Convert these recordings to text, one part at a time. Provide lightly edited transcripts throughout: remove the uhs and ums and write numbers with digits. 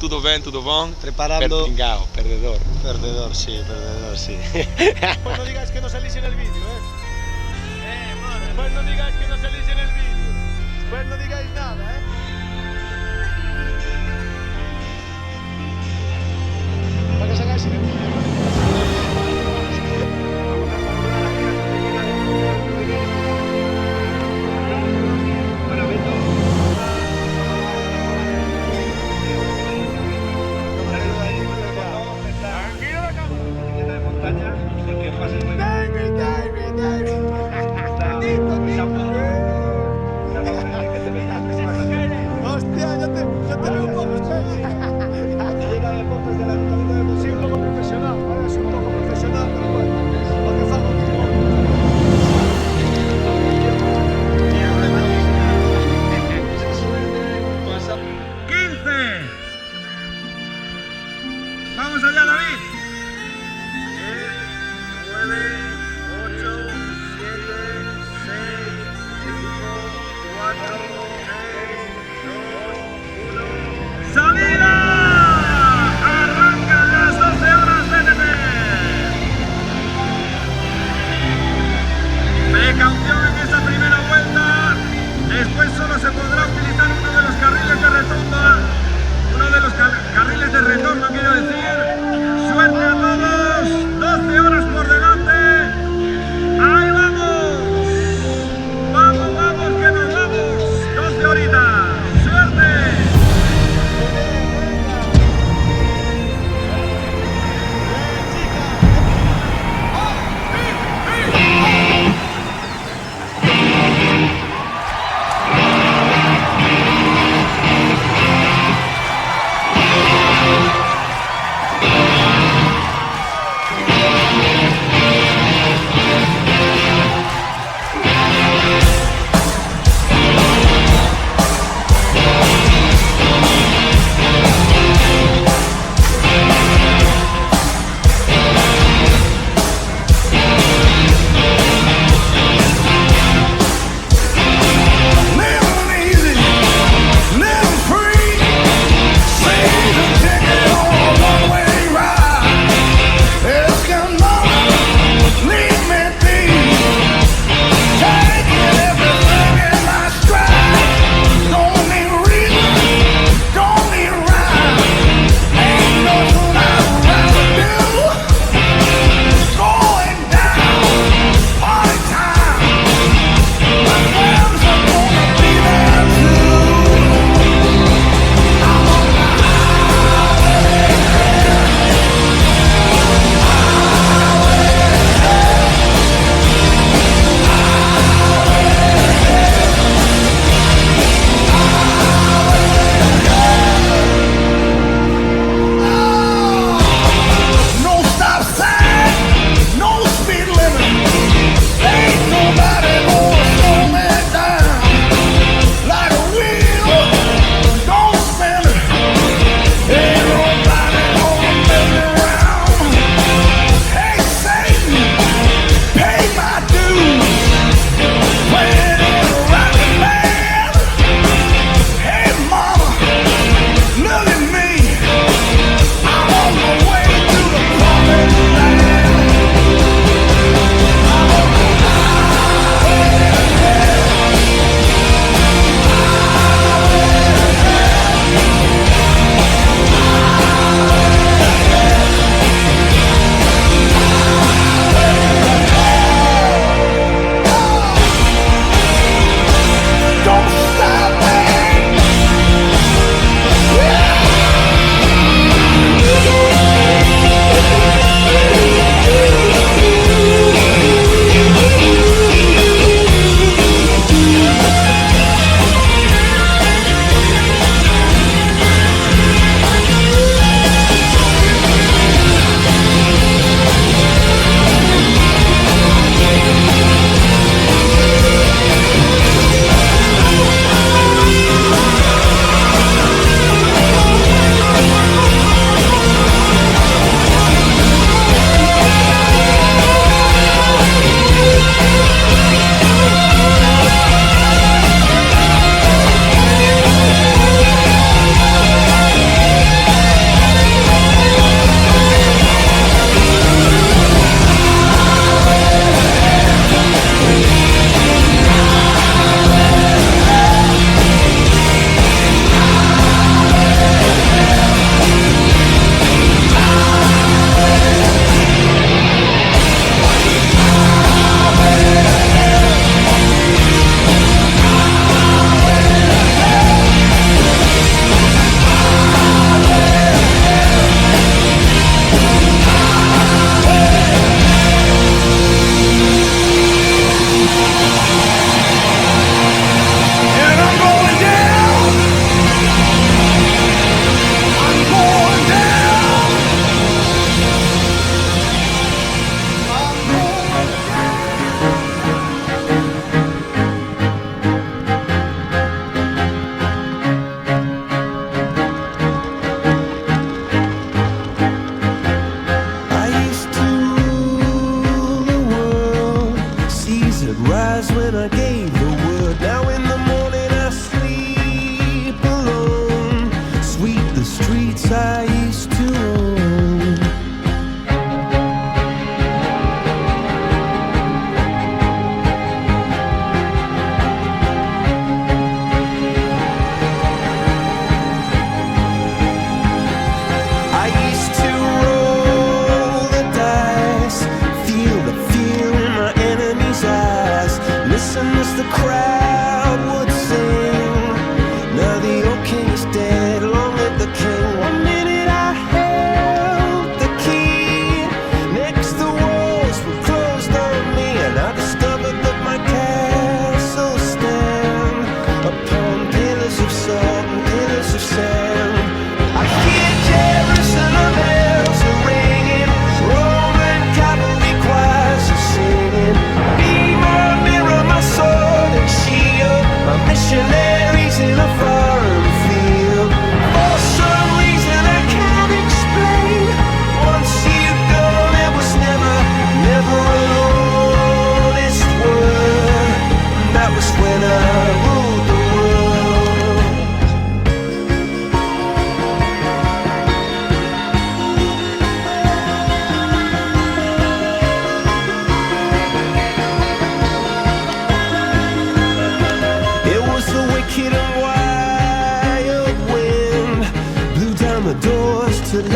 Tudo bom. Preparando. Perdingao, perdedor. Perdedor, sí, perdedor, sí. Pues no digáis que no salís en el vídeo, Pues no digáis que no salís en el vídeo. Pues no digáis nada, Para que salgáis en el vídeo. Hostia, ya te veo un poco sí, un poco profesional, ¿vale? Es un poco profesional, pero bueno, lo que fago mismo. Vamos allá, David. 9, 8, 7, 6, 5, 4, 3, 2, 1. ¡Salida! Arrancan las 12 horas TTP. Precaución en esa primera vuelta. Después solo se podrá utilizar uno de los carriles de retomba. Uno de los carriles de retorno, quiero decir. Suerte a todos. 12 horas por delante. ¡Ahí vamos! ¡Vamos, vamos, que nos vamos! 12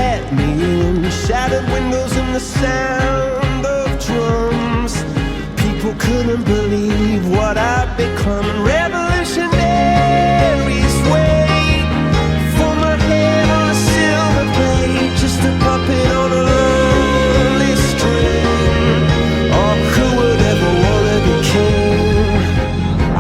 let me in. Shattered windows and the sound of drums. People couldn't believe what I'd become. Revolutionaries wait for my head on a silver plate, just a puppet on a lonely string. Oh, who would ever wanna be king?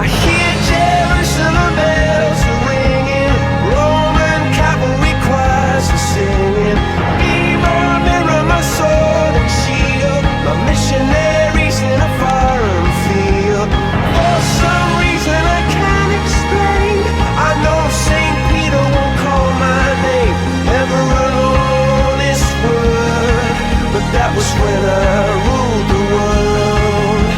I hear Jerusalem bells are ringing, Roman cavalry choirs are singing. Be my mirror, my sword and shield, my missionaries in a foreign field. For some reason I can't explain, I know St. Peter won't call my name ever alone this word, but that was when I ruled the world.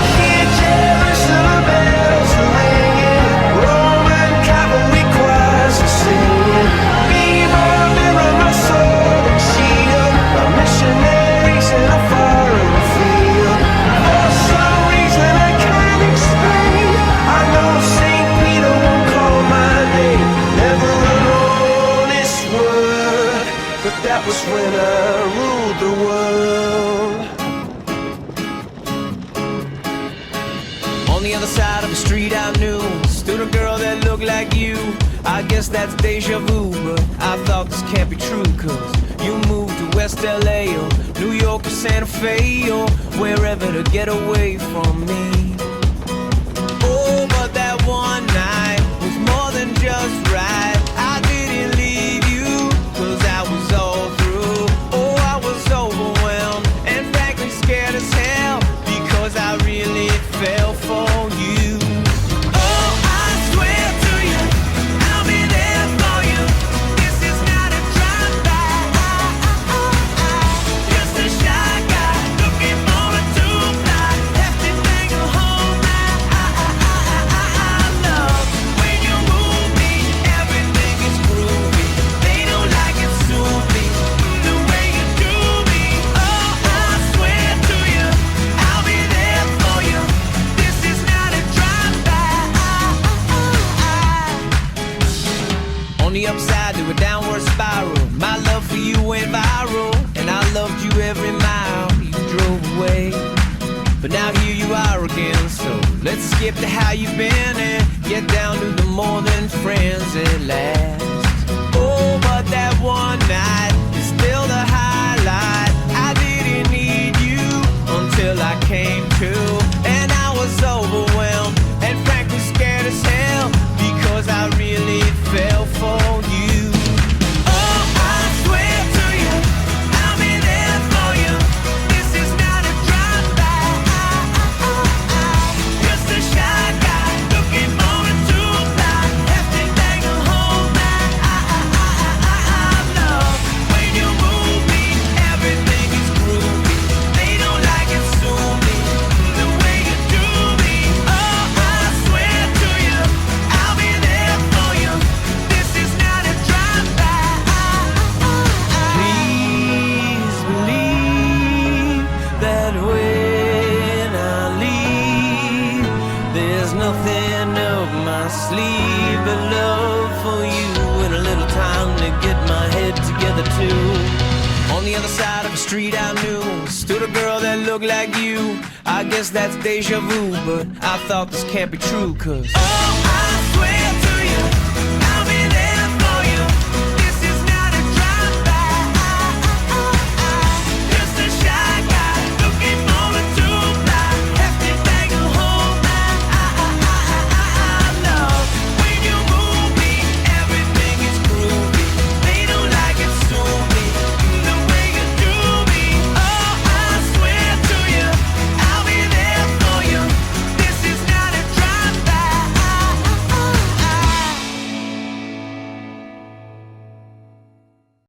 Hear Jerusalem bells are ringing, Roman cavalry choirs are singing. Be my mirror, my sword and shield, my missionaries in a foreign field. For some reason I can't explain, I know St. Peter won't call my name never alone this word, but that was when I ruled the world. On the other side of the street I knew stood a girl that looked like you. I guess that's deja vu, but I thought this can't be true. Cause you moved to West LA or New York or Santa Fe or wherever to get away from me. Oh, but that one night was more than just right. I didn't leave you cause I was all through. Oh, I was overwhelmed and frankly scared as hell because I really fell for you. Oh, I swear to you, I'll be there for you. This is not a drive-by. Just a shy guy looking for a two-fly. Left it hanging home now. I love when you move me. Everything is groovy. They don't like it, sue me. The way you do me. Oh, I swear to you, I'll be there for you. This is not a drive-by. On the upside to a downward spiral, my love for you went viral, and I loved you every mile you drove away. But now here you are again, so let's skip to how you've been and get down to the more than friends at last. Oh, but that one night is still the highlight. I didn't need you until I came to, and I was overwhelmed and frankly scared as hell because I really fell for you. Oh, I swear to you, I'll be there for you. This is not a drive-by. Just a shy guy looking for a two-fly. Left it hanging home now. I love when you move me. Everything is groovy. They don't like it, sue me. The way you do me. Oh, I swear to you, I'll be there for you. This is not a drive-by. Please believe that when I leave, there's nothing up my sleeve but love for you and a little time to get my head together too. On the other side of the street I knew stood a girl that looked like you. I guess that's deja vu, but I thought this can't be true. Cause oh, I swear